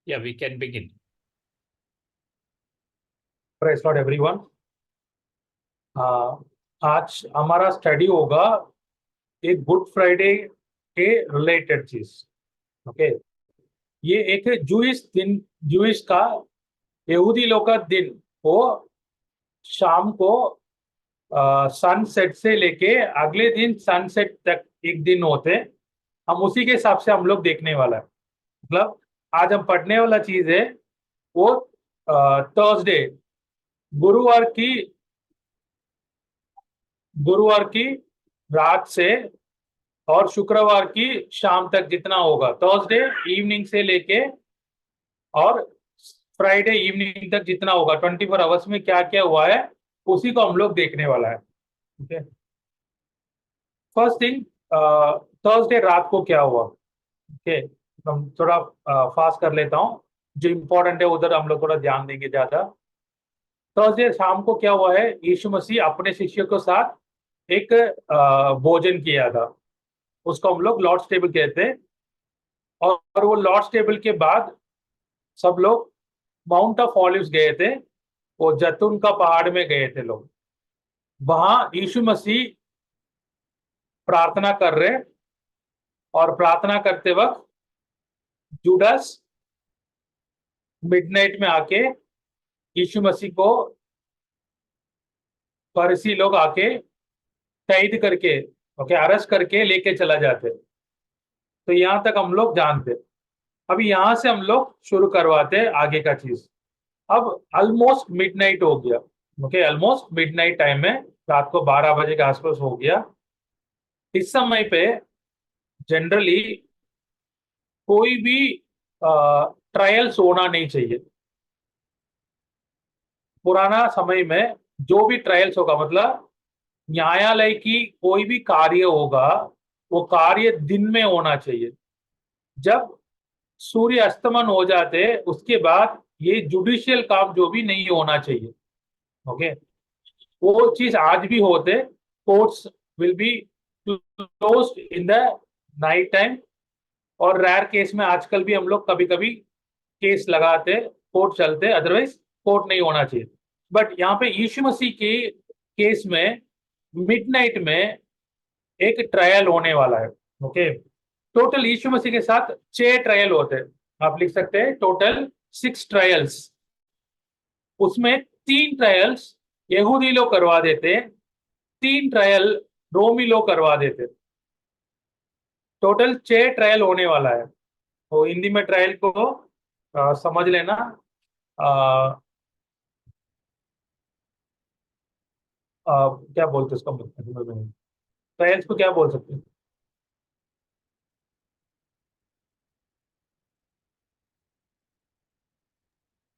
Yeah, we can begin. Praise Lord everyone. आज हमारा study होगा एक गुड फ्राइडे के रिलेटेड चीज. ओके, ये एक जूइश का यहूदी लोग का दिन वो शाम को सनसेट से लेके अगले दिन सनसेट तक एक दिन होते. हम उसी के हिसाब से हम लोग देखने वाला है. मतलब आज हम पढ़ने वाला चीज है वो थर्सडे गुरुवार की रात से और शुक्रवार की शाम तक जितना होगा, थर्सडे इवनिंग से लेके और फ्राइडे इवनिंग तक जितना होगा, 24 आवर्स में क्या क्या हुआ है उसी को हम लोग देखने वाला है. ओके, फर्स्ट थिंग, थर्सडे रात को क्या हुआ. ओके, हम थोड़ा फास्ट कर लेता हूँ. जो इम्पोर्टेंट है उधर हम लोग थोड़ा ध्यान देंगे ज्यादा. थर्सडे शाम को क्या हुआ है, यीशु मसीह अपने शिष्यों के साथ एक भोजन किया था. उसको हम लोग लॉर्ड्स टेबल कहते हैं. और वो लॉर्ड्स टेबल के बाद सब लोग माउंट ऑफ ऑलिव्स गए थे. वो जैतून का पहाड़ में गए थे लोग. वहां यीशु मसीह प्रार्थना कर रहे, और प्रार्थना करते वक्त जूडास मिडनाइट में आके यीशु मसीह को फरीसी लोग आके कैद करके, ओके, अरेस्ट करके लेके चला जाते. तो यहां तक हम लोग जानते. अभी यहां से हम लोग शुरू करवाते आगे का चीज. अब ऑलमोस्ट मिडनाइट हो गया. ओके, ऑलमोस्ट मिडनाइट टाइम में, रात को 12 बजे के आसपास हो गया. इस समय पे जनरली कोई भी ट्रायल्स होना नहीं चाहिए. पुराना समय में जो भी ट्रायल्स होगा, मतलब न्यायालय की कोई भी कार्य होगा, वो कार्य दिन में होना चाहिए. जब सूर्य अस्तमन हो जाते उसके बाद ये जुडिशियल काम जो भी नहीं होना चाहिए. ओके, वो चीज आज भी होते. Courts will be closed in the night time. और रेयर केस में आजकल भी हम लोग कभी कभी केस लगाते, कोर्ट चलते, अदरवाइज कोर्ट नहीं होना चाहिए. बट यहाँ पे यीशु मसीह के केस में मिडनाइट में एक ट्रायल होने वाला है. ओके, टोटल यीशु मसीह के साथ 6 ट्रायल होते हैं. आप लिख सकते हैं टोटल 6 ट्रायल्स. उसमें 3 ट्रायल्स यहूदी लोग करवा देते, 3 ट्रायल रोमी लोग करवा देते. टोटल 6 ट्रायल होने वाला है. तो हिंदी में ट्रायल को समझ लेना. क्या बोलते उसको, ट्रायल्स को क्या बोल सकते हैं?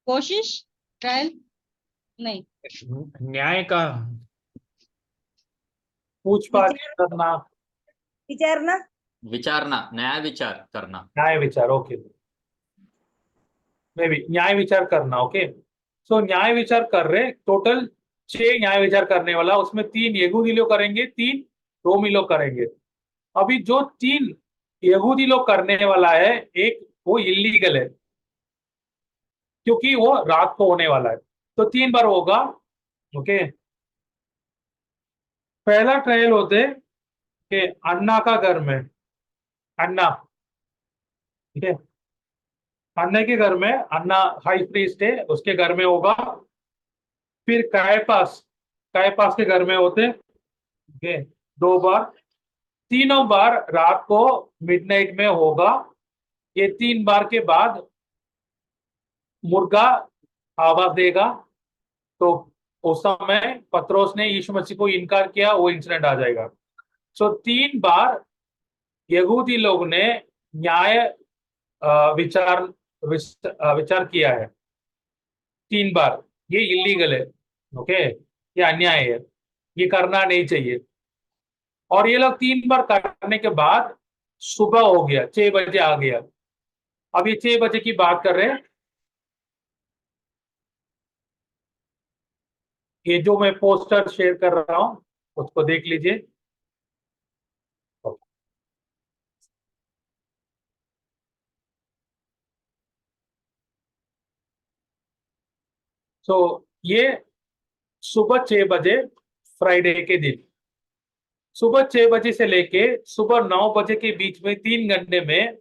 कोशिश, ट्रायल नहीं, न्याय का पूछताछ करना, विचारना, न्याय विचार करना. न्याय विचार. ओके, मे बी न्याय विचार करना. ओके, सो न्याय विचार कर रहे. टोटल 6 न्याय विचार करने वाला. उसमें 3 यहूदी लोग करेंगे, 3 रोमी लोग करेंगे. अभी जो 3 यहूदी लोग करने वाला है, एक वो इलीगल है क्योंकि वो रात को होने वाला है. तो 3 बार होगा. ओके, पहला ट्रायल होते कि अन्ना का घर में, अन्ना, ठीक है, अन्ना के घर में, अन्ना हाई प्रीस्ट है, उसके घर में होगा. फिर कायपास के घर में होते. ओके, 2 बार. तीनों बार रात को मिडनाइट में होगा. ये 3 बार के बाद मुर्गा आवाज देगा. तो उस समय पत्रोस ने यीशु मसीह को इनकार किया, वो इंसिडेंट आ जाएगा. सो 3 बार यहूदी लोग ने न्याय विचार किया है. 3 बार. ये इलीगल है. ओके, ये अन्याय है, ये करना नहीं चाहिए. और ये लोग 3 बार करने के बाद सुबह हो गया, 6 बजे आ गया. अब ये 6 बजे की बात कर रहे हैं. ये जो मैं पोस्टर शेयर कर रहा हूं उसको देख लीजिए. सो ये सुबह 6 बजे फ्राइडे के दिन, सुबह 6 बजे से लेके सुबह 9 बजे के बीच में 3 घंटे में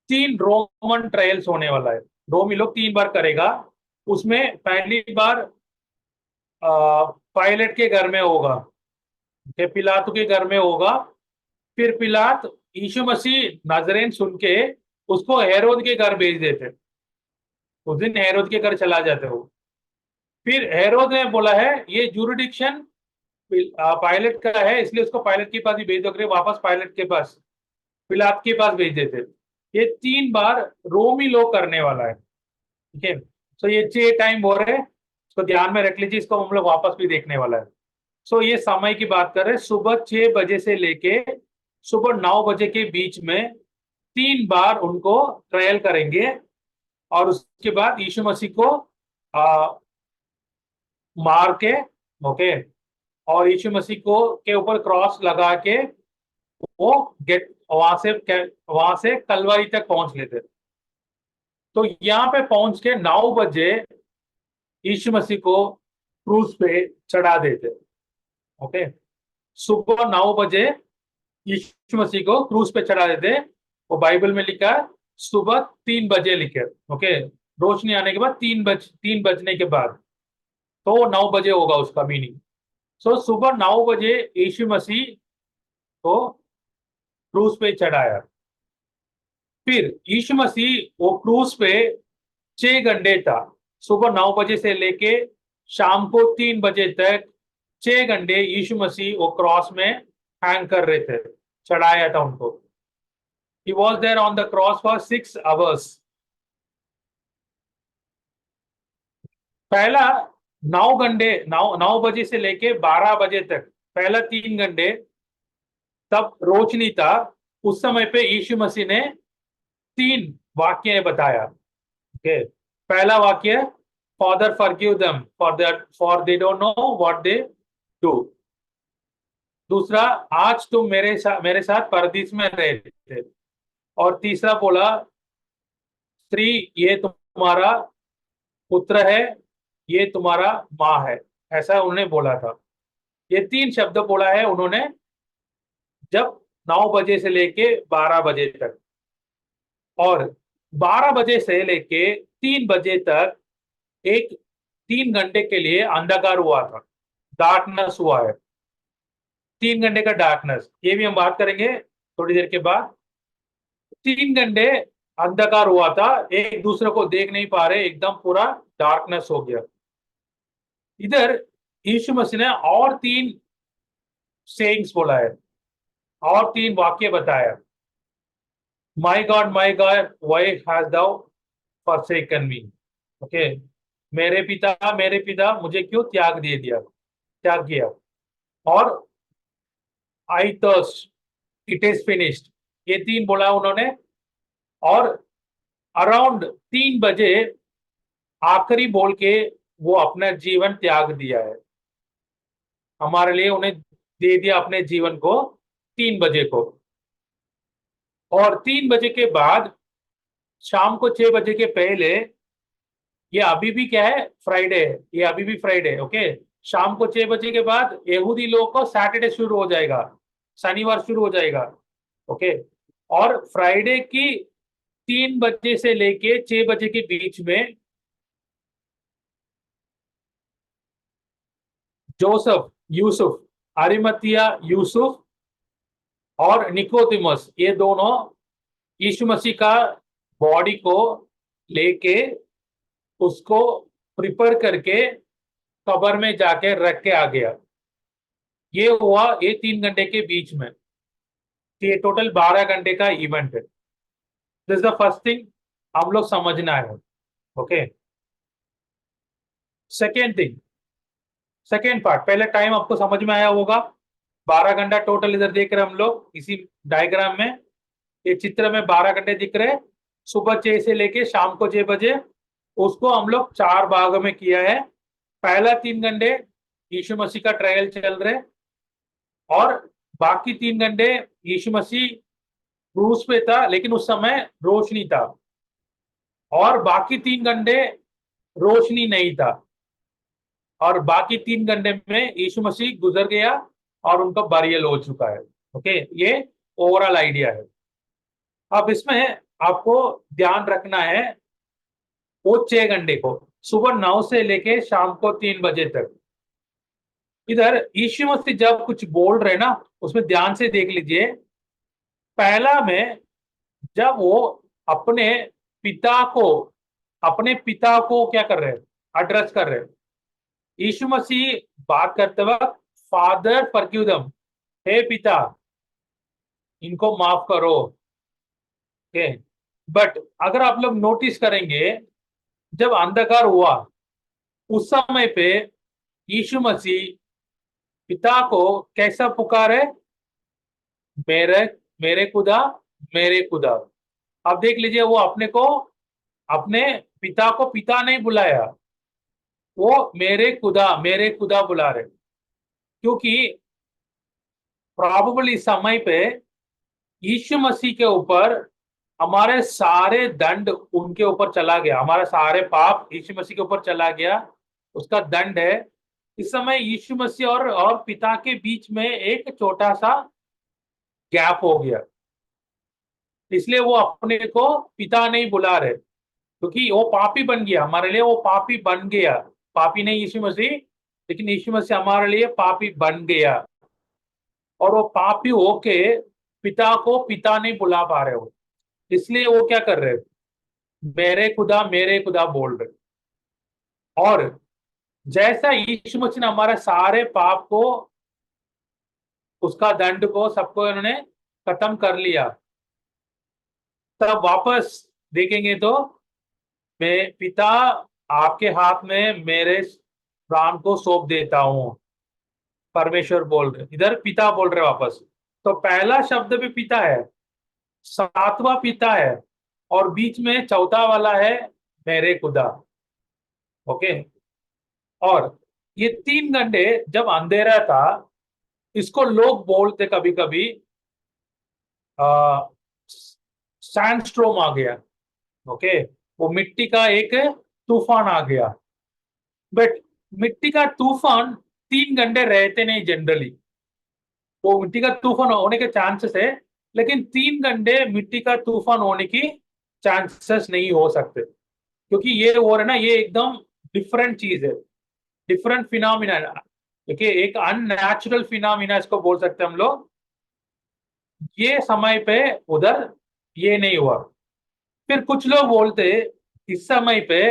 3 रोमन ट्रायल्स होने वाला है। रोमी लोग 3 बार करेगा। उसमें पहली बार पायलट के घर में होगा, पिलातु के घर में होगा। फिर पिलात यीशु मसीह नाज़रेन सुन के उसको हेरोद के घर भेज देते। उस दिन हेरोद के घर चला जाते हो। फिर हेरोद ने बोला है ये जुरिडिक्शन पायलट का है, इसलिए उसको पायलट के पास ही भेज दो, वापस पायलट के पास, पिलात के पास भेज देते। ये 3 बार रोमी लोग करने वाला है। ठीक है, तो ये 6 टाइम हो रहे हैं, इसको ध्यान में रख लीजिए, इसको हम लोग वापस भी देखने वाला है। सो ये समय की बात कर रहे हैं, सुबह 6 बजे से लेके सुबह 9 बजे के बीच में 3 बार उनको ट्रायल करेंगे। और उसके बाद यीशु मसीह को मार के, ओके, और यीशु मसीह को के ऊपर क्रॉस लगा के वो वहां से कलवरी तक पहुंच लेते। तो यहाँ पे पहुंच के 9 बजे यीशु मसीह को क्रूस पे चढ़ा देते। ओके, सुबह 9 बजे यीशु मसीह को क्रूस पे चढ़ा देते। वो बाइबल में लिखा है सुबह 3 बजे लिखे। ओके, रोशनी आने के बाद 3 बजने के बाद, तो 9 बजे होगा उसका मीनिंग। सो सुबह 9 बजे यीशु मसीह को क्रूस पे चढ़ाया। फिर यीशु मसीह वो क्रूस पे 6 घंटे था, सुबह 9 बजे से लेके शाम को 3 बजे तक 6 घंटे यीशु मसीह वो क्रॉस में हैंग कर रहे थे, चढ़ाया था उनको। He was there on the cross for 6 hours. पहला 9 बजे से लेके 12 बजे तक, पहला 3 घंटे तब रोशनी था। उस समय पे यीशु मसीह ने 3 वाक्य बताया। ओके, पहला वाक्य, father forgive them for they don't know what they do. दूसरा, आज तुम मेरे साथ परदीस में रहते। और तीसरा बोला, स्त्री ये तुम्हारा पुत्र है, ये तुम्हारा माँ है, ऐसा उन्होंने बोला था। ये 3 शब्द बोला है उन्होंने जब 9 बजे से लेके 12 बजे तक। और 12 बजे से लेके 3 बजे तक एक 3 घंटे के लिए अंधकार हुआ था, डार्कनेस हुआ है, 3 घंटे का डार्कनेस। ये भी हम बात करेंगे थोड़ी देर के बाद। 3 घंटे अंधकार हुआ था, एक दूसरे को देख नहीं पा रहे, एकदम पूरा डार्कनेस हो गया। इधर यीशु मसीह ने और 3 सेइंग्स बोला है, और 3 वाक्य बताया। My God why has thou forsaken me. Okay, मेरे पिता मुझे क्यों त्याग किया। और I thirst, it is finished, ये 3 बोला उन्होंने। और अराउंड 3 बजे आखिरी बोल के वो अपना जीवन त्याग दिया है हमारे लिए, उन्हें दे दिया अपने जीवन को 3 बजे को। और 3 बजे के बाद शाम को 6 बजे के पहले, ये अभी भी क्या है, फ्राइडे है, ये अभी भी फ्राइडे है। ओके, शाम को 6 बजे के बाद यहूदी लोग को सैटरडे शुरू हो जाएगा, शनिवार शुरू हो जाएगा। ओके, और फ्राइडे की 3 बजे से लेके 6 बजे के बीच में यूसुफ अरिमतिया यूसुफ और निकोदिमस, ये दोनों यीशु मसीह का बॉडी को लेके उसको प्रिपेयर करके कब्र में जाके रख के आ गया। ये हुआ ये 3 घंटे के बीच में। ये टोटल 12 घंटे का इवेंट है। This is the first thing हम लोग समझना है। ओके, सेकेंड पार्ट, पहले टाइम आपको समझ में आया होगा, 12 घंटा टोटल इधर देख रहे हैं हम लोग इसी डायग्राम में। ये चित्र में 12 घंटे दिख रहे हैं, सुबह 6 से लेके शाम को 6 बजे। उसको हम लोग 4 भाग में किया है। पहला 3 घंटे यीशु मसीह का ट्रायल चल रहे, और बाकी 3 घंटे यीशु मसीह क्रूस पे था, लेकिन उस समय रोशनी था। और बाकी 3 घंटे रोशनी नहीं था, और बाकी 3 घंटे में यीशु मसीह गुजर गया और उनका बरियल हो चुका है। ओके, ये ओवरऑल आइडिया है। अब इसमें आपको ध्यान रखना है वो 6 घंटे को, सुबह 9 से लेके शाम को 3 बजे तक। इधर यीशु मसीह जब कुछ बोल रहे ना, उसमें ध्यान से देख लीजिए। पहला में जब वो अपने पिता को क्या कर रहे हैं, एड्रेस कर रहे हैं। यीशु मसीह बात करते वक्त फादर फॉरगिव देम, हे पिता इनको माफ करो। ओके, बट अगर आप लोग नोटिस करेंगे, जब अंधकार हुआ उस समय पे यीशु मसीह पिता को कैसा पुकारे, मेरे मेरे खुदा, मेरे खुदा। अब देख लीजिए, वो अपने पिता को पिता नहीं बुलाया, वो मेरे खुदा बुला रहे। क्योंकि प्रॉबेबली इस समय पे यीशु मसीह के ऊपर हमारे सारे दंड उनके ऊपर चला गया, हमारे सारे पाप यीशु मसीह के ऊपर चला गया, उसका दंड है। इस समय यीशु मसीह और पिता के बीच में एक छोटा सा गैप हो गया, इसलिए वो अपने को पिता नहीं बुला रहे, क्योंकि वो पापी बन गया हमारे लिए, वो पापी बन गया। पापी नहीं यीशु मसीह, लेकिन यीशु मसीह हमारे लिए पापी बन गया, और वो पापी होके पिता को पिता नहीं बुला पा रहे हो, इसलिए वो क्या कर रहे, मेरे खुदा बोल रहे। और जैसा यीशु मसीह ने हमारे सारे पाप को, उसका दंड को, सबको इन्होंने खत्म कर लिया, तब वापस देखेंगे तो मैं पिता आपके हाथ में मेरे प्राण को सौंप देता हूं, परमेश्वर बोल रहे, इधर पिता बोल रहे वापस। तो पहला शब्द भी पिता है, सातवां पिता है, और बीच में चौथा वाला है मेरे खुदा। ओके, और ये 3 घंटे जब अंधेरा था, इसको लोग बोलते कभी कभी सैंडस्टॉर्म आ गया। ओके, वो मिट्टी का एक तूफान आ गया, बट मिट्टी का तूफान 3 घंटे रहते नहीं जनरली। वो मिट्टी का तूफान होने के चांसेस है, लेकिन 3 घंटे मिट्टी का तूफान होने की चांसेस नहीं हो सकते, क्योंकि ये हो रहा है ना, ये एकदम डिफरेंट चीज है, डिफरेंट फिनोमिना। देखिए, एक अननेचुरल फिनोमिना इसको बोल सकते हैं हम लोग। ये समय पे उधर ये नहीं हुआ। फिर कुछ लोग बोलते इस समय पे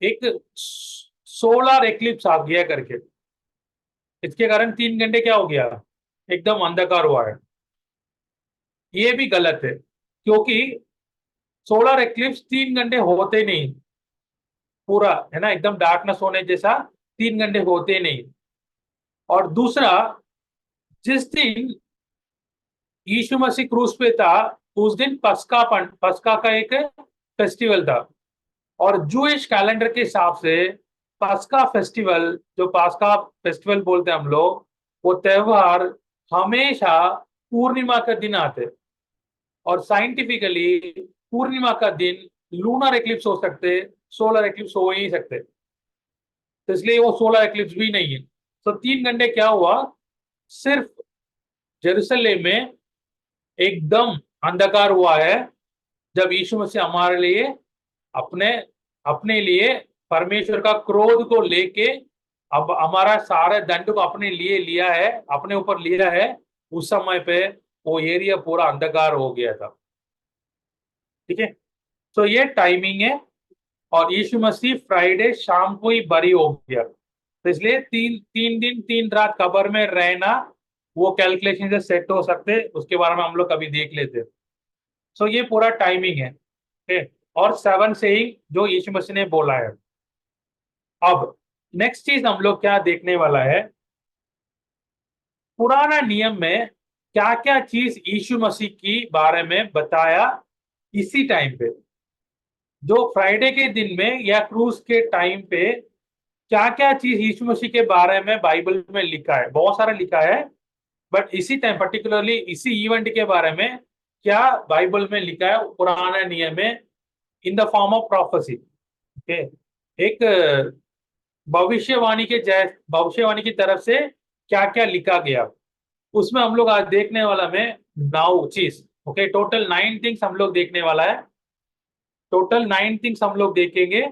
एक सोलर एक्लिप्स आ गया करके, इसके कारण 3 घंटे क्या हो गया, एकदम अंधकार हुआ है। ये भी गलत है, क्योंकि सोलर एक्लिप्स 3 घंटे होते नहीं, पूरा है ना एकदम डार्कनेस होने जैसा 3 घंटे होते नहीं। और दूसरा, जिस दिन यीशु मसीह क्रूस पे था, उस दिन पस्का का एक फेस्टिवल था, और जूइश कैलेंडर के हिसाब से पस्का फेस्टिवल, जो पस्का फेस्टिवल बोलते हैं हम लोग, वो त्योहार हमेशा पूर्णिमा का दिन आते, और साइंटिफिकली पूर्णिमा का दिन लूनर एक्लिप्स हो सकते, सोलर एक्लिप्स हो ही नहीं सकते, तो इसलिए वो सोलर एक्लिप्स भी नहीं है। तो 3 घंटे क्या हुआ, सिर्फ जेरूसलेम में एकदम अंधकार हुआ है, जब यीशु मसीह हमारे लिए अपने लिए परमेश्वर का क्रोध को लेके अब हमारा सारे दंड को अपने लिए लिया है, अपने ऊपर लिया है, उस समय पे वो एरिया पूरा अंधकार हो गया था। ठीक है, तो ये टाइमिंग है, और यीशु मसीह फ्राइडे शाम को ही बरी हो गया, तो इसलिए 3 दिन 3 रात कब्र में रहना, वो कैलकुलेशन से सेट हो सकते, उसके बारे में हम लोग कभी देख लेते। सो ये पूरा टाइमिंग है। ठीक, और 7 सेइंग जो यीशु मसीह ने बोला है। अब नेक्स्ट चीज हम लोग क्या देखने वाला है, पुराना नियम में क्या क्या चीज यीशु मसीह की बारे में बताया इसी टाइम पे, जो फ्राइडे के दिन में या क्रूज के टाइम पे क्या क्या चीज यीशु मसीह के बारे में बाइबल में लिखा है। बहुत सारा लिखा है, बट इसी टाइम पर्टिकुलरली इसी इवेंट के बारे में क्या बाइबल में लिखा है पुराना नियम में, in the form of prophecy. Okay, एक भविष्यवाणी की तरफ से क्या क्या लिखा गया, उसमें हम लोग आज देखने वाला में 9 चीज। ओके, टोटल 9 थिंग्स हम लोग देखने वाला है। टोटल 9 थिंग्स हम लोग देखेंगे।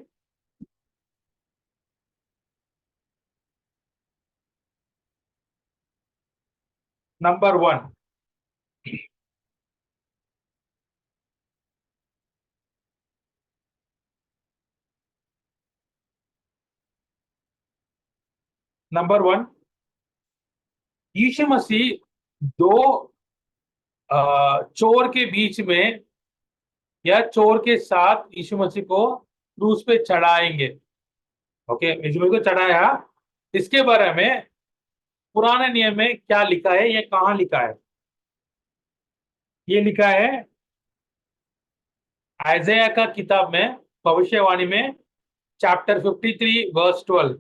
नंबर 1, नंबर 1, यीशु मसीह दो चोर के बीच में या चोर के साथ यीशु मसीह को क्रूस पे चढ़ाएंगे। ओके, यीशु मसीह को चढ़ाया, इसके बारे में पुराने नियम में क्या लिखा है, ये कहां लिखा है? ये लिखा है आइजैया का किताब में, भविष्यवाणी में, chapter 53 verse 12।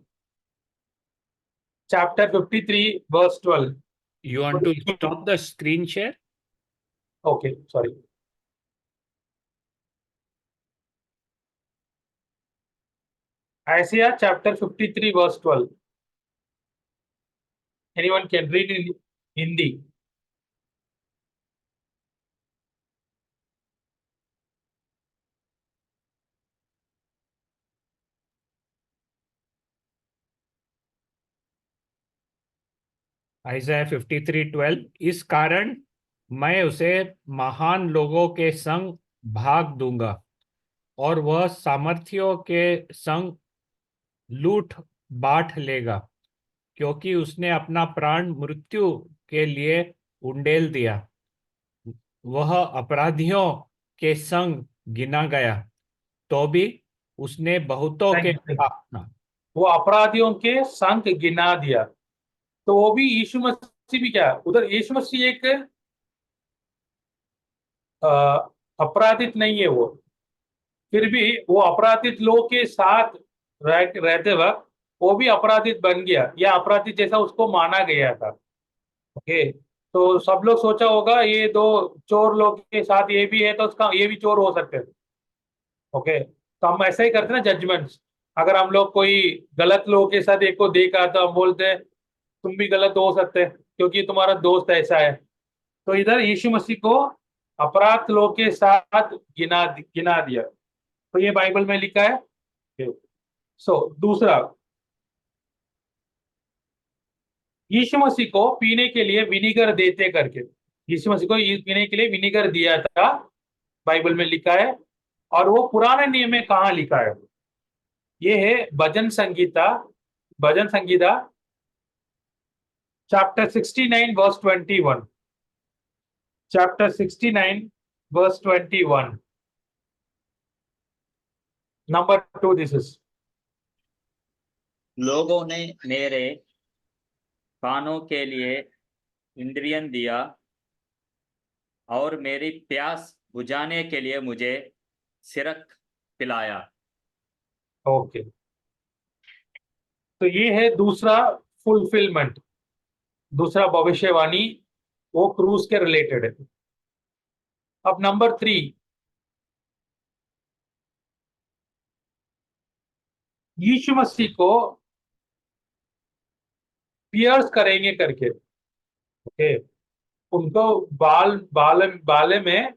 Chapter 53 verse 12। You want to stop the screen share? Okay, sorry. Isaiah chapter 53 verse 12। Anyone can read in Hindi? Isaiah 53:12, इस कारण मैं उसे महान लोगों के संग भाग दूंगा और वह सामर्थियों के संग लूट बांट लेगा, क्योंकि उसने अपना प्राण मृत्यु के लिए उंडेल दिया। वह अपराधियों के संग गिना गया, तो भी उसने बहुतों के वो अपराधियों के संग गिना दिया। तो वो भी यीशु मसीह भी क्या, उधर यीशु मसीह एक अपराधित नहीं है वो, फिर भी वो अपराधित लोग के साथ रहते वक्त वो भी अपराधित बन गया, या अपराधित जैसा उसको माना गया था। ओके, तो सब लोग सोचा होगा ये दो चोर लोग के साथ ये भी है, तो उसका ये भी चोर हो सकते थे। ओके, तो हम ऐसा ही करते ना जजमेंट्स। अगर हम लोग कोई गलत लोग के साथ एक को देखा तो हम बोलते हैं तुम भी गलत हो सकते हैं क्योंकि तुम्हारा दोस्त ऐसा है। तो इधर यीशु मसीह को अपराध लोग के साथ गिना गिना दिया, तो ये बाइबल में लिखा है। दूसरा, यीशु मसीह को पीने के लिए विनीगर देते करके, यीशु मसीह को पीने के लिए विनीगर दिया था, बाइबल में लिखा है। और वो पुराने नियम में कहाँ लिखा है? ये है भजन संगीता chapter 69 verse 21। Chapter 69 verse 21। Number 2, this is, लोगों ने मेरे कानों के लिए इंद्रियन दिया और मेरी प्यास बुझाने के लिए मुझे सिरक पिलाया। ओके, तो ये है दूसरा फुलफिलमेंट, दूसरा भविष्यवाणी, वो क्रूस के रिलेटेड है। अब नंबर 3, यीशु मसीह को पियर्स करेंगे करके। ओके, उनको बाले में,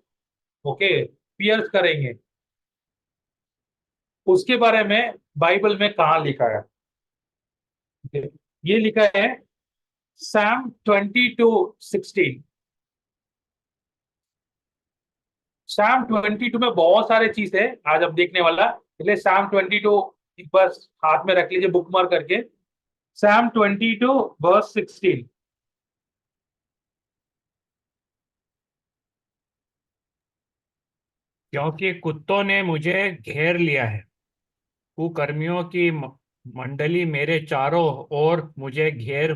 ओके, पियर्स करेंगे, उसके बारे में बाइबल में कहाँ लिखा है? ओके, ये लिखा है Psalm 22:16। Psalm 22 में बहुत सारे चीज है आज अब देखने वाला, इसलिए Psalm 22 बस हाथ में रख लीजिए बुक मार्क करके। Psalm 22 verse 16। क्योंकि कुत्तों ने मुझे घेर लिया है, कुकर्मियों की मंडली मेरे चारों ओर मुझे घेरे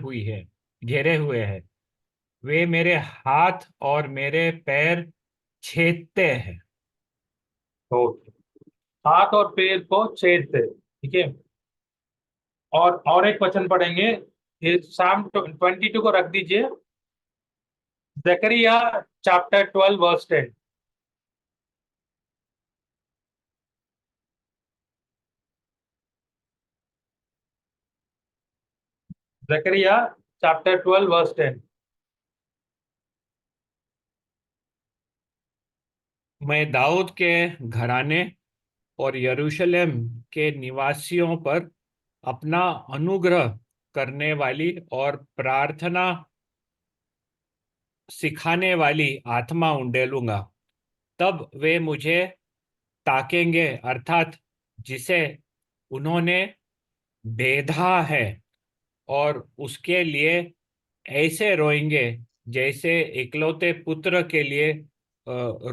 हुए है। वे मेरे हाथ और मेरे पैर छेदते हैं। ओके, हाथ और पैर को छेदते, ठीक है। और एक वचन पढ़ेंगे, Psalm 22 को रख दीजिए, जकरिया चैप्टर 12 वर्स 10। जकरिया chapter 12 verse 10. मैं दाऊद के घराने और यरूशलेम के निवासियों पर अपना अनुग्रह करने वाली और प्रार्थना सिखाने वाली आत्मा उंडेलूंगा। तब वे मुझे ताकेंगे, अर्थात जिसे उन्होंने बेधा है, और उसके लिए ऐसे रोएंगे जैसे इकलौते पुत्र के लिए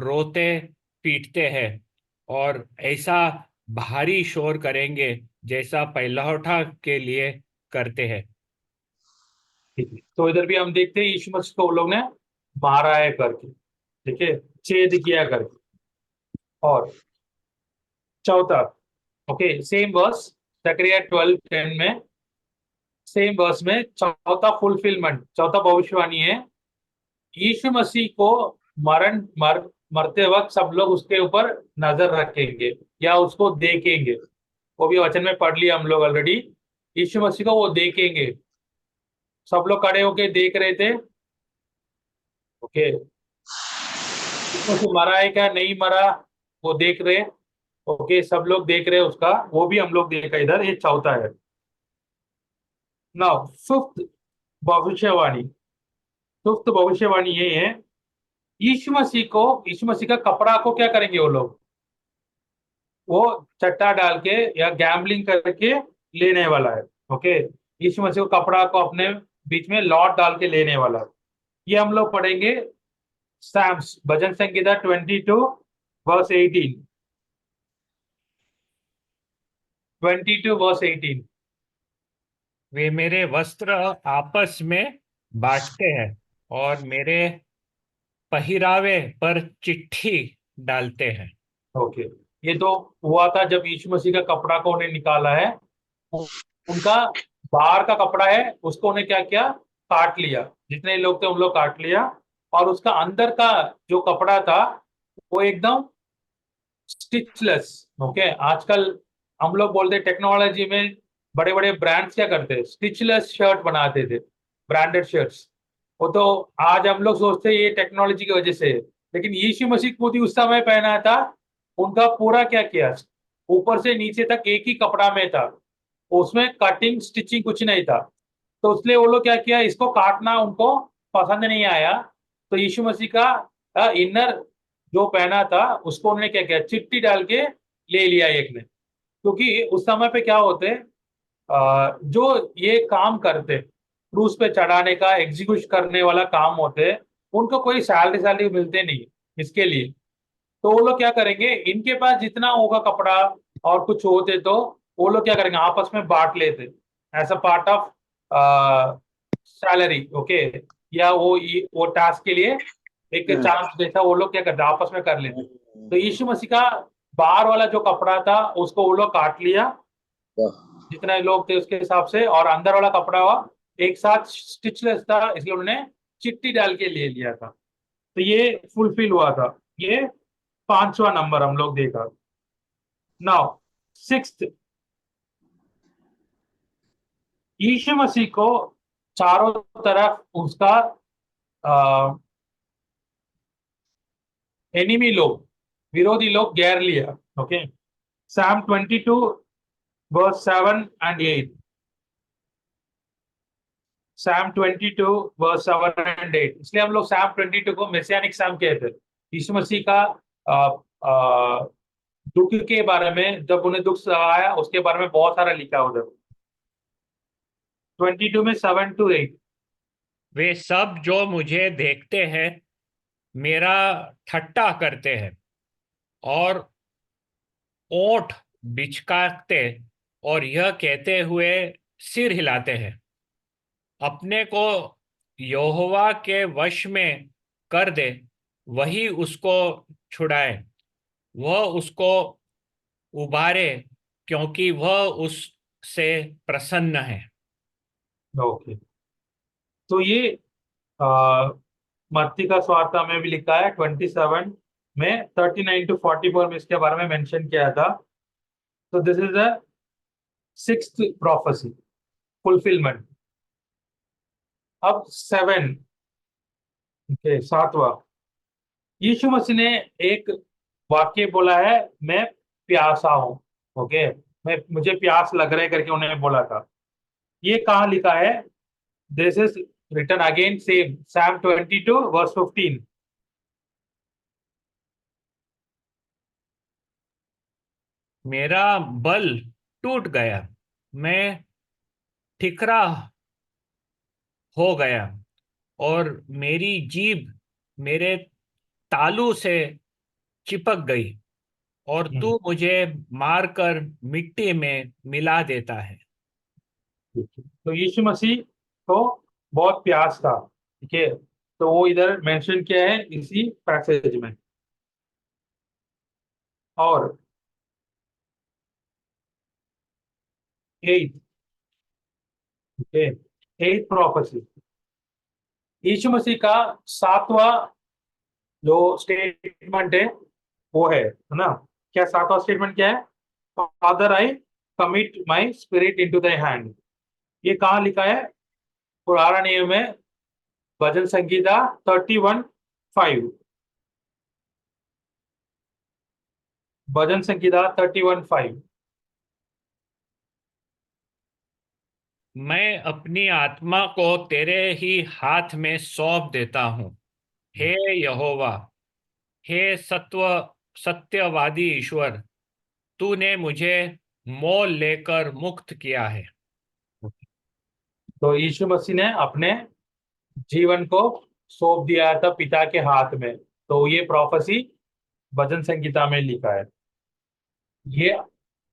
रोते पीटते हैं, और ऐसा भारी शोर करेंगे जैसा पहलौठा के लिए करते हैं। ठीक है, तो इधर भी हम देखते हैं यीशु मसीह को वो लोग ने मारा है करके, ठीक है, छेद किया करके। और चौथा, ओके, सेम वर्स जकरिया 12:10 में, सेम वर्स में चौथा फुलफिलमेंट, चौथा भविष्यवाणी है, यीशु मसीह को मरते वक्त सब लोग उसके ऊपर नजर रखेंगे या उसको देखेंगे। वो भी वचन में पढ़ लिया हम लोग ऑलरेडी। यीशु मसीह को वो देखेंगे, सब लोग खड़े होके देख रहे थे। ओके, यीशु मसीह मरा है क्या नहीं मरा वो देख रहे। ओके, सब लोग देख रहे उसका, वो भी हम लोग देखा इधर। ये चौथा है। नाउ फिफ्थ भविष्यवाणी, फिफ्थ भविष्यवाणी ये है, यीशु मसीह का कपड़ा को क्या करेंगे वो लोग, वो चट्टा डाल के या गैम्बलिंग करके लेने वाला है। ओके, यीशु मसीह को कपड़ा को अपने बीच में लॉट डाल के लेने वाला है। ये हम लोग पढ़ेंगे साम्स भजन संगीता 22 वर्स 18, 22 वर्स 18। वे मेरे वस्त्र आपस में बांटते हैं और मेरे पहिरावे पर चिट्ठी डालते हैं। ओके, ये तो हुआ था जब यीशु मसीह का कपड़ा को उन्हें निकाला है। उनका बाहर का कपड़ा है उसको उन्हें क्या किया, काट लिया, जितने लोग थे उन लोग काट लिया। और उसका अंदर का जो कपड़ा था वो एकदम स्टिचलेस। ओके, आजकल हम लोग बोलते टेक्नोलॉजी में बड़े बड़े ब्रांड्स क्या करते हैं, स्टिचलेस शर्ट बनाते थे, ब्रांडेड शर्ट्स। वो तो आज हम लोग सोचते हैं ये टेक्नोलॉजी की वजह से है, लेकिन यीशु मसीह खुद ही उस समय पहना था। उनका पूरा क्या किया, ऊपर से नीचे तक एक ही कपड़ा में था, उसमें कटिंग स्टिचिंग कुछ नहीं था। तो इसलिए वो लोग क्या किया, इसको काटना उनको पसंद नहीं आया। तो यीशु मसीह का इनर जो पहना था उसको उन्होंने क्या किया, चिट्ठी डाल के ले लिया एक ने। क्योंकि उस समय पे क्या होते, जो ये काम करते क्रूज पे चढ़ाने का एग्जीक्यूट करने वाला काम होते, उनको कोई सैलरी मिलते नहीं इसके लिए। तो वो लोग क्या करेंगे, इनके पास जितना होगा कपड़ा और कुछ होते तो वो लोग क्या करेंगे, आपस में बांट लेते as a part of salary. Okay, या वो टास्क के लिए एक चांस जैसा वो लोग क्या करते, आपस में कर लेते। तो यीशु मसीह का बाहर वाला जो कपड़ा था उसको वो लोग काट लिया जितने लोग थे उसके हिसाब से, और अंदर वाला कपड़ा हुआ एक साथ स्टिचलेस था, इसलिए उन्होंने चिट्ठी डाल के ले लिया था। तो ये फुलफिल हुआ था। ये पांचवा नंबर हम लोग देखा। नाउ सिक्स्थ, यीशु मसीह को चारों तरफ उसका एनिमी लोग, विरोधी लोग घेर लिया। Okay, Psalm 22 verse 7 and 8, Psalm 22 verse 7 and 8। इसलिए हम लोग Psalm 22 को मेसियानिक साम कहते हैं। यीशु मसीह का दुख के बारे में, जब उन्हें दुख आया उसके बारे में बहुत सारा लिखा उधर 22 में 7 to 8। वे सब जो मुझे देखते हैं मेरा ठट्टा करते हैं और ओंठ बिचकाते और यह कहते हुए सिर हिलाते हैं, अपने को यहोवा के वश में कर दे, वही उसको छुड़ाए, वह उसको उबारे, क्योंकि वह उससे प्रसन्न है। ओके, तो ये मत्ती का सुवार्ता में भी लिखा है 27 में 39 to 44 में इसके बारे में मेंशन किया था। तो this is the sixth prophecy fulfilment. अब 7, ओके, 7वां, यीशु मसीह ने एक वाक्य बोला है, मैं प्यासा हूं। ओके, मुझे प्यास लग रहा है करके उन्होंने बोला था। ये कहाँ लिखा है? This is written again, same Psalm 22 verse 15। मेरा बल टूट गया, मैं ठिकरा हो गया, और मेरी जीभ मेरे तालू से चिपक गई, और तू मुझे मारकर मिट्टी में मिला देता है। तो यीशु मसीह को बहुत प्यास था, ठीक है, तो वो इधर मेंशन किया है इसी पैसेज में। और 8, ओके, 8 प्रोफेसी, यीशु मसीह का 7वां जो स्टेटमेंट है वो है ना? क्या 7वां स्टेटमेंट क्या है? Father, I commit my spirit into the hand. ये कहाँ लिखा है? पुराना नियम में भजन संगीता 31:5। भजन संगीता 31:5। मैं अपनी आत्मा को तेरे ही हाथ में सौंप देता हूँ, हे यहोवा, हे सत्यवादी ईश्वर, तूने मुझे मोल लेकर मुक्त किया है। तो यीशु मसीह ने अपने जीवन को सौंप दिया था पिता के हाथ में, तो ये प्रोफेसी भजन संगीता में लिखा है। ये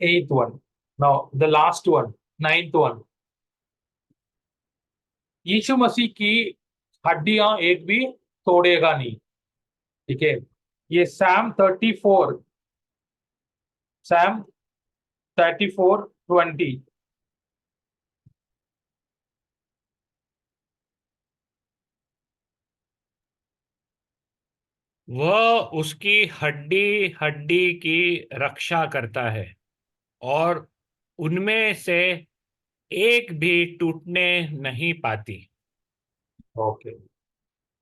8th one. Now the last one, 9th one, यीशु मसीह की हड्डियां एक भी तोड़ेगा नहीं, ठीक है। ये सैम 34:20। वह उसकी हड्डी हड्डी की रक्षा करता है, और उनमें से एक भी टूटने नहीं पाती। ओके,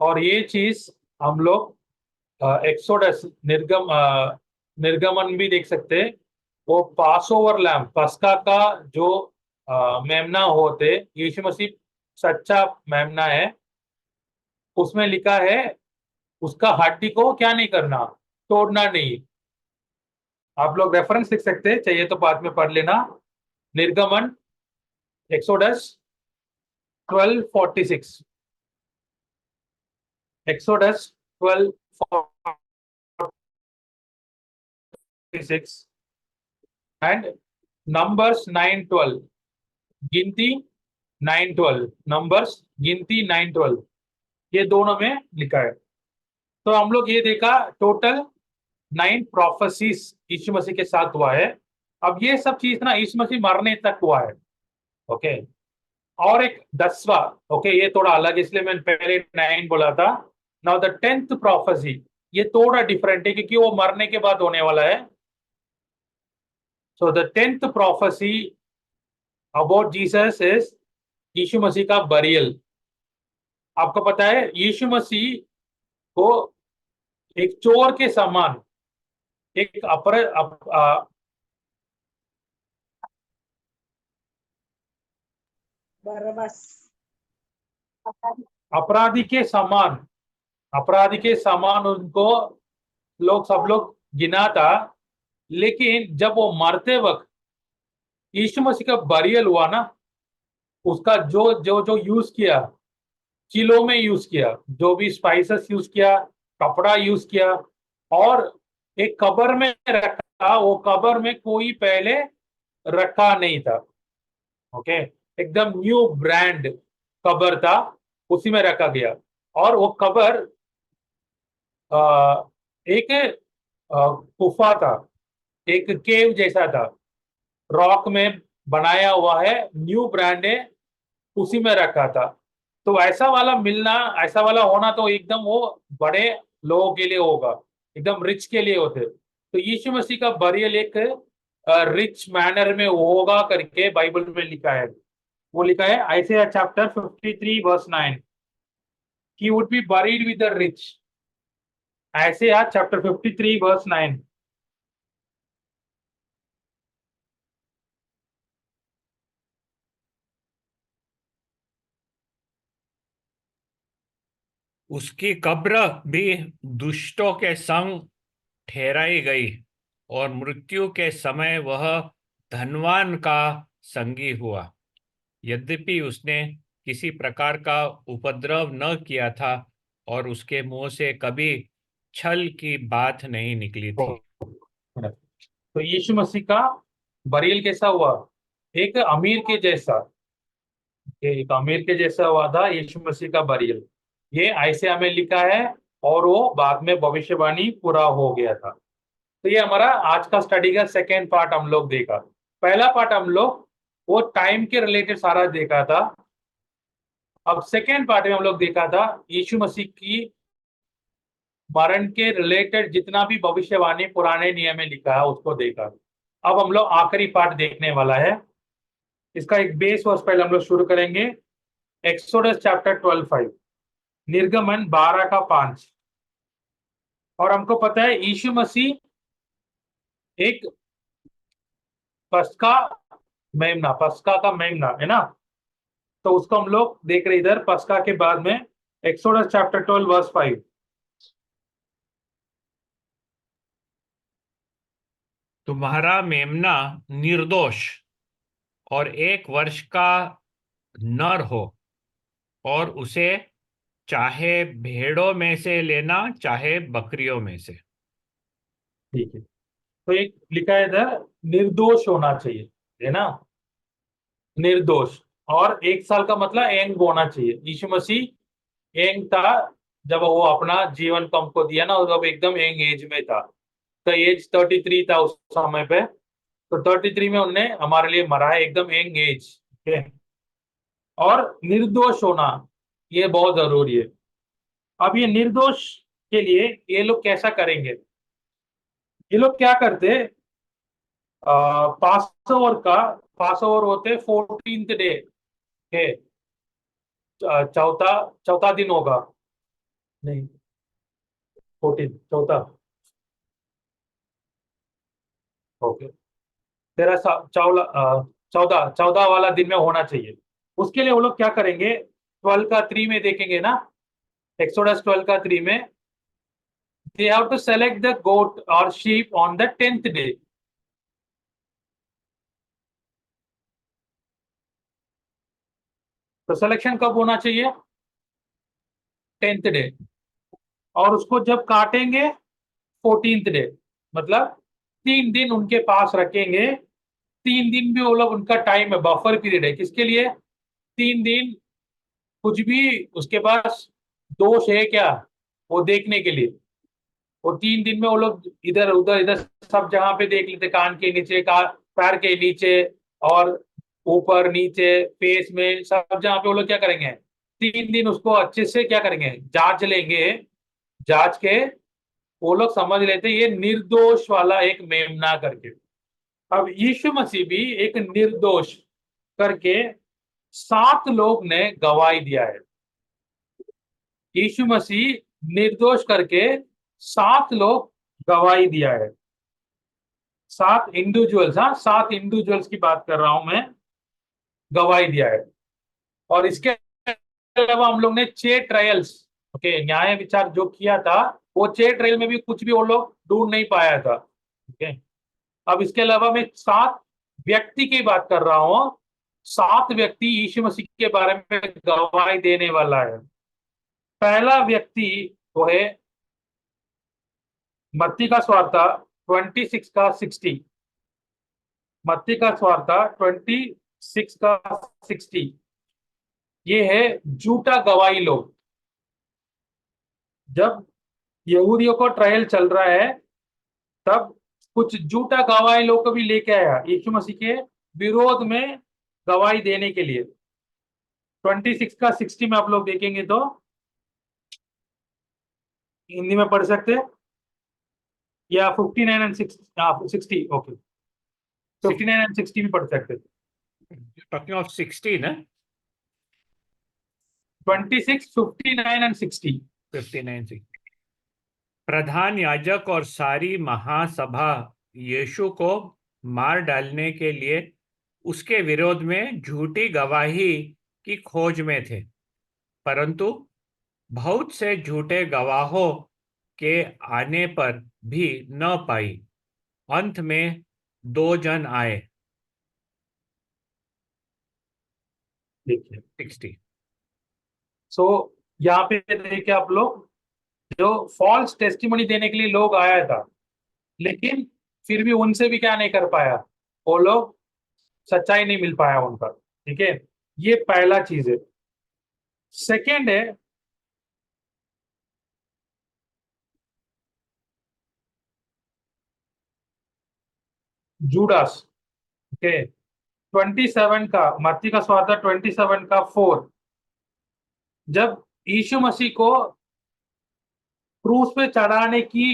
और ये चीज हम लोग एक्सोडस निर्गमन भी देख सकते हैं। वो पास ओवर लैम्प, पस्का का जो मेमना होते, यीशु मसीह सच्चा मेमना है, उसमें लिखा है उसका हड्डी को क्या नहीं करना, तोड़ना नहीं। आप लोग रेफरेंस लिख सकते हैं, चाहिए तो बाद में पढ़ लेना। निर्गमन, एक्सोडस 12:46, एक्सोडस 12:46 एंड नंबर्स 9:12, गिनती 9:12, नंबर्स गिनती 9:12, ये दोनों में लिखा है। तो हम लोग ये देखा टोटल 9 प्रोफेसीज यीशु मसीह के साथ हुआ है। अब ये सब चीज ना यीशु मसीह मरने तक हुआ है, ओके। और एक 10वां, ओके, ये थोड़ा अलग, इसलिए मैंने पहले 9 बोला था। नाउ द 10th प्रोफेसी, ये थोड़ा डिफरेंट है क्योंकि वो मरने के बाद होने वाला है। So the 10th prophecy about Jesus is यीशु मसीह का बरियल। आपको पता है यीशु मसीह को एक चोर के समान, एक बरबस। अपराधी के समान, अपराधी के समान उनको सब लोग गिना था। लेकिन जब वो मरते वक्त यीशु मसीह का बरियल हुआ ना, उसका जो जो जो यूज किया, चीलों में यूज किया, जो भी स्पाइसेस यूज किया, कपड़ा यूज किया, और एक कब्र में रखा, वो कब्र में कोई पहले रखा नहीं था, ओके, एकदम न्यू ब्रांड कब्र था, उसी में रखा गया। और वो कब्र एक गुफा था, एक केव जैसा था, रॉक में बनाया हुआ है, न्यू ब्रांड है, उसी में रखा था। तो ऐसा वाला मिलना, ऐसा वाला होना तो एकदम वो बड़े लोगों के लिए होगा, एकदम रिच के लिए होते। तो यीशु मसीह का बरियल एक रिच मैनर में होगा करके बाइबल में लिखा है। वो लिखा है Isaiah chapter 53 verse 9, he would be buried with the rich. Isaiah chapter 53 verse 9। उसकी कब्र भी दुष्टों के संग ठहराई गई और मृत्यु के समय वह धनवान का संगी हुआ, यद्यपि उसने किसी प्रकार का उपद्रव न किया था और उसके मुंह से कभी छल की बात नहीं निकली थी। तो यीशु मसीह का बरील कैसा हुआ? एक अमीर के जैसा, एक अमीर के जैसा हुआ था यीशु मसीह का बरील। ये ऐसे हमें लिखा है और वो बाद में भविष्यवाणी पूरा हो गया था। तो ये हमारा आज का स्टडी का सेकेंड पार्ट हम लोग देखा। पहला पार्ट हम लोग वो टाइम के रिलेटेड सारा देखा था। अब सेकेंड पार्ट में हम लोग देखा था यीशु मसीह की मरण के रिलेटेड जितना भी भविष्यवाणी पुराने नियम में लिखा है उसको देखा। अब हम लोग आखिरी पार्ट देखने वाला है। इसका एक बेस वर्स पहले हम लोग शुरू करेंगे। एक्सोडस चैप्टर 12:5, निर्गमन 12:5। और हमको पता है यीशु मसीह एक पस्का का मेमना है ना, तो उसको हम लोग देख रहे इधर पस्का के बाद में एक्सोडस चैप्टर 12 वर्स 5। तुम्हारा मेमना निर्दोष और 1 वर्ष का नर हो, और उसे चाहे भेड़ों में से लेना चाहे बकरियों में से। ठीक है, तो एक लिखा है इधर निर्दोष होना चाहिए, है ना, निर्दोष। और 1 साल का मतलब एंग होना चाहिए। यीशु मसीह एंग था जब वो अपना जीवन को हमको दिया ना, जब एकदम एंग एज में था। तो एज 33 था उस समय पे, तो 33 में उन्होंने हमारे लिए मरा है, एकदम यंग एज। और निर्दोष होना ये बहुत जरूरी है। अब ये निर्दोष के लिए ये लोग कैसा करेंगे? ये लोग क्या करते, पास ओवर होते 14th डे के, चौथा चौथा दिन होगा, नहीं 14 ओके, तेरह चौदह चौदह वाला दिन में होना चाहिए। उसके लिए वो लोग क्या करेंगे, 12:3 में देखेंगे ना, एक्सोडस 12:3 में, they have to select the goat or sheep on the 10th day. तो सिलेक्शन कब होना चाहिए? 10th day. और उसको जब काटेंगे 14th डे, मतलब 3 दिन उनके पास रखेंगे। 3 दिन भी वो लोग, उनका टाइम है, बफर पीरियड है। किसके लिए? 3 दिन कुछ भी उसके पास दोष है क्या वो देखने के लिए। और 3 दिन में वो लोग इधर उधर इधर सब जगह पे देख लेते, कान के नीचे, पैर के नीचे और ऊपर नीचे, फेस में, सब जगह पे वो लोग क्या करेंगे, 3 दिन उसको अच्छे से क्या करेंगे, जांच लेंगे। जांच के वो लोग समझ लेते ये निर्दोष वाला एक मेमना करके। अब यीशु मसीह भी एक निर्दोष करके 7 लोग ने गवाही दिया है। यीशु मसीह निर्दोष करके 7 लोग गवाही दिया है। 7 इंडिविजुअल्स, हाँ 7 इंडिविजुअल्स की बात कर रहा हूं मैं, गवाही दिया है। और इसके अलावा हम लोग ने 6 ट्रायल्स, ओके, न्याय विचार जो किया था, वो 6 ट्रायल में भी कुछ भी वो लोग ढूंढ नहीं पाया था। ओके, अब इसके अलावा मैं 7 व्यक्ति की बात कर रहा हूं। 7 व्यक्ति यीशु मसीह के बारे में गवाही देने वाला है। पहला व्यक्ति वो है मत्ती का सुवार्ता 26:60। मत्ती का सुवार्ता 26:60। ये है झूठा गवाही लोग। जब यहूदियों को ट्रायल चल रहा है, तब कुछ झूठा गवाही लोग को भी लेके आया यीशु मसीह के विरोध में गवाही देने के लिए। 26:60 में आप लोग देखेंगे तो हिंदी में पढ़ सकते हैं, या 59 and 60, ओके, 59 and 60 भी पढ़ सकते हैं। टॉकिंग ऑफ 16 ना, 26, 59 एंड 60। 59 प्रधान याजक और सारी महासभा यीशु को मार डालने के लिए उसके विरोध में झूठी गवाही की खोज में थे, परंतु बहुत से झूठे गवाहों के आने पर भी न पाई। अंत में 2 जन आए। देखिए 60 सो यहाँ पे देखिए आप लोग, जो फॉल्स टेस्टिमनी देने के लिए लोग आया था, लेकिन फिर भी उनसे भी क्या नहीं कर पाया, वो लोग सच्चाई नहीं मिल पाया उनका। ठीक है, ये पहला चीज है। सेकेंड है जूडास। ओके, 27 का मत्ती का स्वार्थ 27 का 4, जब यीशु मसीह को क्रूस पे चढ़ाने की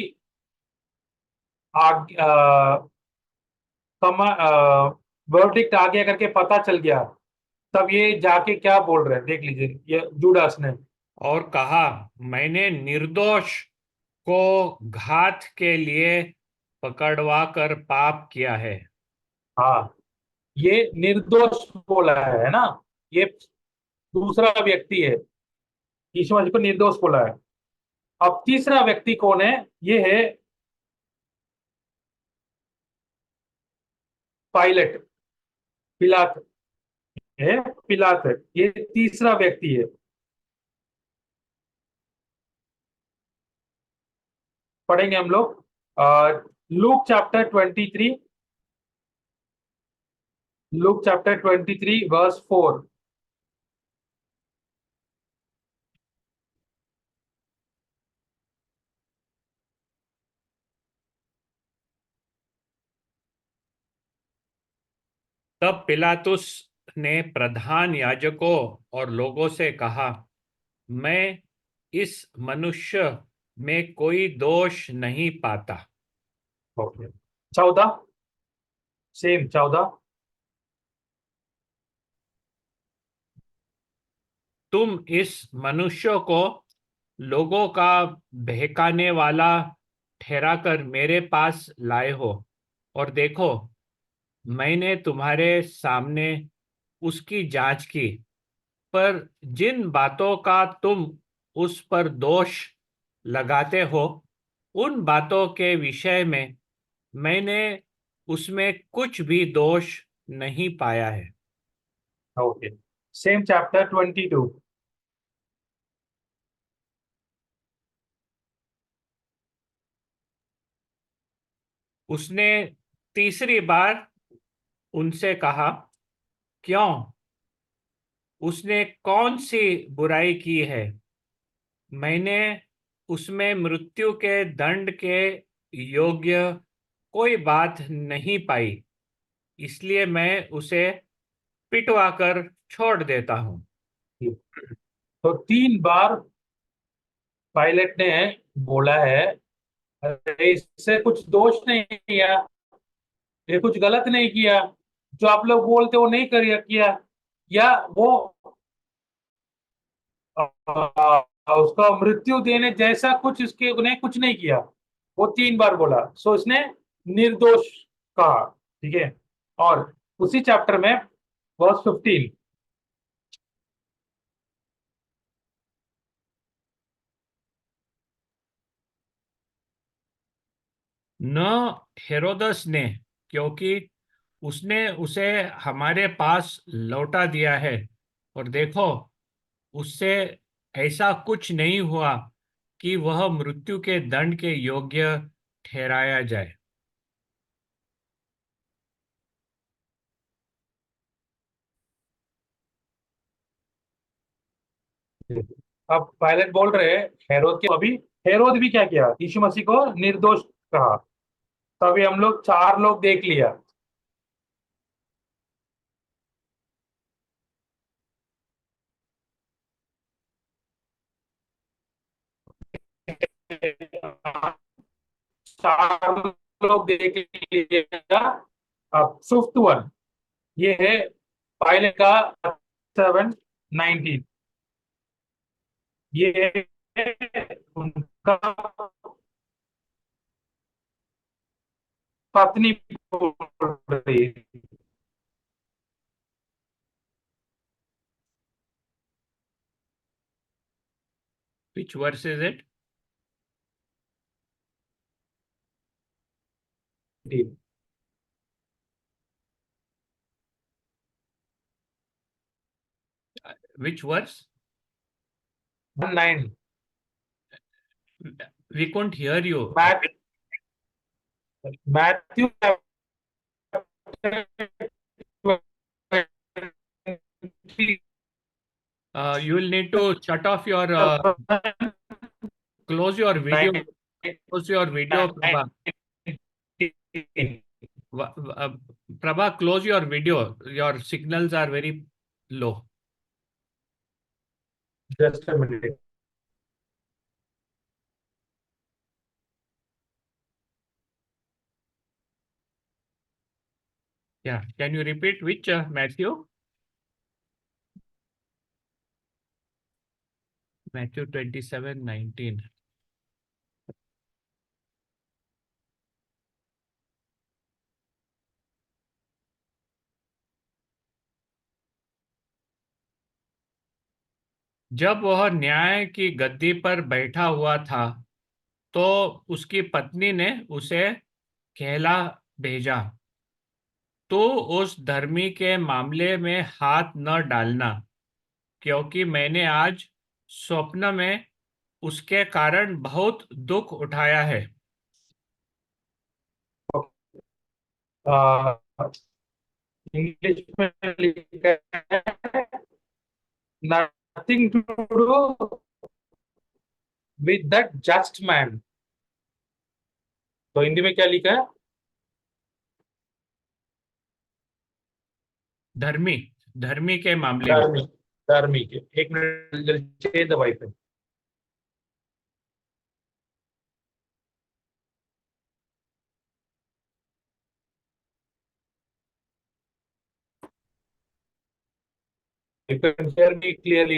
वर्डिक्ट आ गया करके पता चल गया, तब ये जाके क्या बोल रहे हैं देख लीजिए, ये जूडास ने। और कहा, मैंने निर्दोष को घात के लिए पकड़वा कर पाप किया है। हाँ, ये निर्दोष बोला है ना, ये दूसरा व्यक्ति है, यीशु मसीह को निर्दोष बोला है। अब तीसरा व्यक्ति कौन है, ये है पायलट, पिलात है, पिलात है, ये तीसरा व्यक्ति है। पढ़ेंगे हम लोग Luke chapter 23, Luke chapter 23 verse 4। तब पिलातुस ने प्रधान याजकों और लोगों से कहा, मैं इस मनुष्य में कोई दोष नहीं पाता। Okay, 14, same 14। तुम इस मनुष्य को लोगों का बहकाने वाला ठहराकर मेरे पास लाए हो, और देखो, मैंने तुम्हारे सामने उसकी जांच की, पर जिन बातों का तुम उस पर दोष लगाते हो, उन बातों के विषय में मैंने उसमें कुछ भी दोष नहीं पाया है। Okay, same chapter 22। उसने तीसरी बार उनसे कहा, क्यों? उसने कौन सी बुराई की है? मैंने उसमें मृत्यु के दंड के योग्य कोई बात नहीं पाई, इसलिए मैं उसे पिटवा कर छोड़ देता हूं। तो 3 बार पायलट ने बोला है, अरे इससे कुछ दोष नहीं किया, ये कुछ गलत नहीं किया, जो आप लोग बोलते वो नहीं करिए किया, या वो उसका मृत्यु देने जैसा कुछ इसके उन्हें कुछ नहीं किया। वो 3 बार बोला, सो इसने निर्दोष कहा। ठीक है, और उसी चैप्टर में वर्स 15, न हेरोदस ने, क्योंकि उसने उसे हमारे पास लौटा दिया है, और देखो, उससे ऐसा कुछ नहीं हुआ कि वह मृत्यु के दंड के योग्य ठहराया जाए। अब पायलट बोल रहे हैं हेरोद के, अभी हेरोद भी क्या किया, यीशु मसीह को निर्दोष कहा। तो अभी हम लोग 4 लोग देख लिया। चार लोग देख लिया। अब 5th वन ये है पहले का 7:19 ये उनका पत्नी बोल रही Which verse is it? थी। Which verse? 9 We couldn't hear you. Matthew You will need to shut off your, close your video. Close your video, Prabha. Prabha, close your video. Your signals are very low. Just a minute. Yeah. Can you repeat which, Matthew? Matthew 27:19. जब वह न्याय की गद्दी पर बैठा हुआ था तो उसकी पत्नी ने उसे कहला भेजा, तो उस धर्मी के मामले में हाथ न डालना, क्योंकि मैंने आज स्वप्न में उसके कारण बहुत दुख उठाया है। इंग्लिश में लिखा है nothing to do with that just man. तो हिंदी में क्या लिखा है? धर्मी, धर्मी के मामले में। धर्मी, धर्मी के। एक minute change the wifi. You can hear me clearly.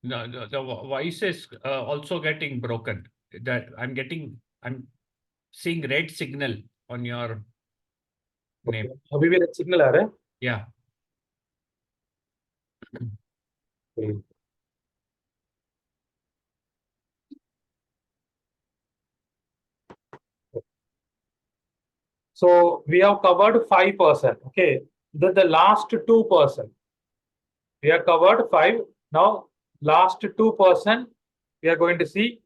The voice is also getting broken. That I'm seeing red signal on your name. अभी भी सिग्नल आ रहा है? Yeah. So we have covered 5%. Okay, the last 2%. We have covered 5. Now last 2% we are going to see.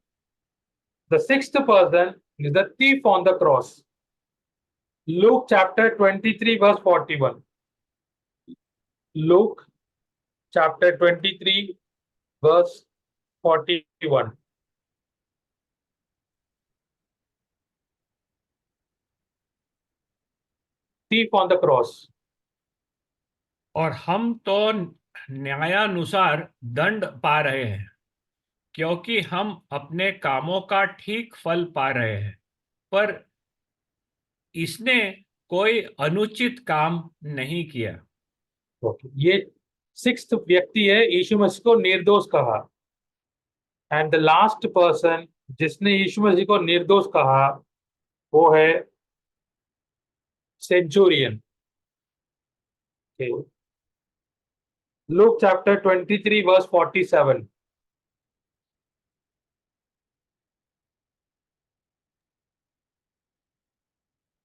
The 6th person is the thief on the cross. Luke chapter 23 verse 41. Luke chapter 23 verse 41. Thief on the cross. और हम तो न्यायानुसार दंड पा रहे हैं, क्योंकि हम अपने कामों का ठीक फल पा रहे हैं, पर इसने कोई अनुचित काम नहीं किया। ये 6th व्यक्ति है, यीशु मसीह को निर्दोष कहा। एंड द लास्ट पर्सन जिसने यीशु मसीह को निर्दोष कहा वो है सेंचुरियन। Look chapter 23 verse 47।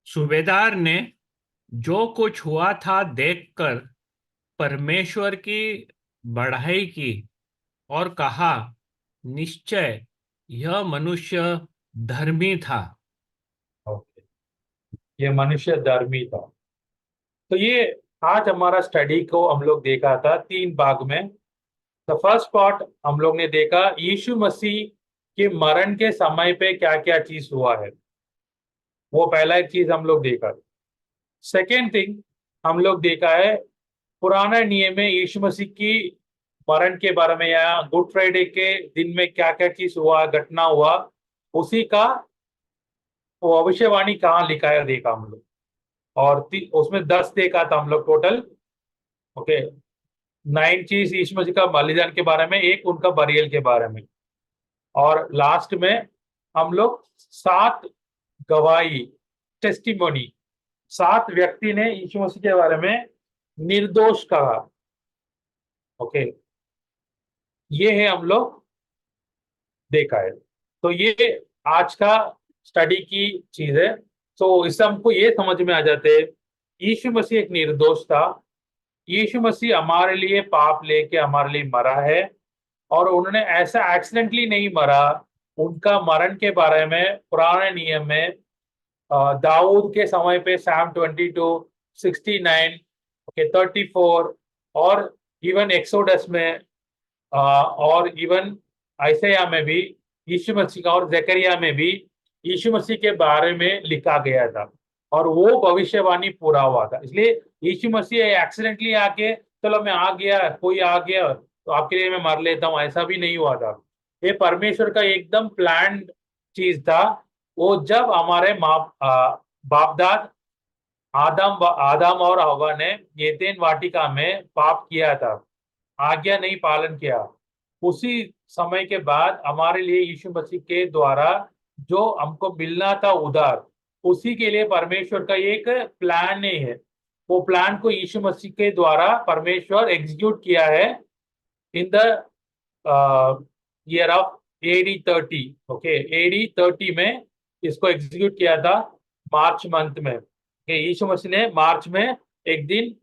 सूबेदार ने जो कुछ हुआ था देखकर परमेश्वर की बढ़ाई की और कहा, निश्चय यह मनुष्य धर्मी था। ये मनुष्य धर्मी था। तो ये आज हमारा स्टडी को हम लोग देखा था 3 भाग में। द फर्स्ट पार्ट हम लोग ने देखा यीशु मसीह के मरण के समय पे क्या क्या चीज हुआ है, वो पहला एक चीज हम लोग देखा। सेकेंड थिंग हम लोग देखा है पुराना नियम में यीशु मसीह की मरण के बारे में या गुड फ्राइडे के दिन में क्या क्या चीज हुआ, घटना हुआ, उसी का वो भविष्यवाणी कहाँ लिखा है देखा हम लोग। और उसमें 10 देखा था हम लोग टोटल। ओके, 9 चीज यीशु मसीह का बलिदान के बारे में, एक उनका बरियल के बारे में, और लास्ट में हम लोग 7 गवाही, टेस्टिमोनी, 7 व्यक्ति ने यीशु मसीह के बारे में निर्दोष कहा। ओके, ये है हम लोग देखा है। तो ये आज का स्टडी की चीज है। तो इससे हमको ये समझ में आ जाते है, यीशु मसीह एक निर्दोष था। यीशु मसीह हमारे लिए पाप लेके हमारे लिए मरा है, और उन्होंने ऐसा एक्सीडेंटली नहीं मरा। उनका मरण के बारे में पुराने नियम में दाऊद के समय पे Psalm 22, 69, ओके, 34, और इवन एक्सोडस में और इवन आइसैया में भी यीशु मसीह का, और जकरिया में भी यीशु मसीह के बारे में लिखा गया था, और वो भविष्यवाणी पूरा हुआ था। इसलिए यीशु मसीह एक्सीडेंटली आके चलो मैं आ गया, कोई आ गया तो आपके लिए मैं मर लेता हूँ, ऐसा भी नहीं हुआ था। ये परमेश्वर का एकदम प्लान्ड चीज था। वो जब हमारे बापदाद आदम और हवा ने एदेन वाटिका में पाप किया था, आज्ञा नहीं पालन किया, उसी समय के बाद हमारे लिए यीशु मसीह के द्वारा जो हमको मिलना था उधार, उसी के लिए परमेश्वर का एक प्लान नहीं है। वो प्लान को यीशु मसीह के द्वारा परमेश्वर एग्जीक्यूट किया है in the year of AD 30। Okay, AD 30 में इसको एग्जीक्यूट किया था, मार्च मंथ में। यीशु मसीह ने मार्च में एक दिन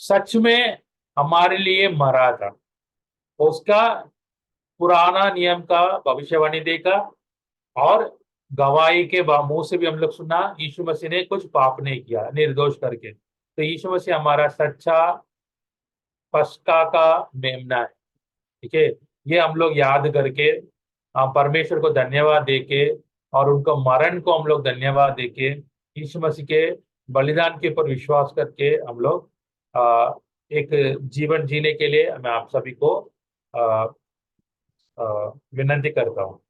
सच में हमारे लिए मरा था। उसका पुराना नियम का भविष्यवाणी देखा, और गवाही के मुंह से भी हम लोग सुना यीशु मसीह ने कुछ पाप नहीं किया, निर्दोष करके। तो यीशु मसीह हमारा सच्चा पस्का का मेमना है। ठीक है, ये हम लोग याद करके परमेश्वर को धन्यवाद देके, और उनको मरण को हम लोग धन्यवाद देके, यीशु मसीह के बलिदान के ऊपर विश्वास करके हम लोग एक जीवन जीने के लिए मैं आप सभी को विनंती करता हूँ।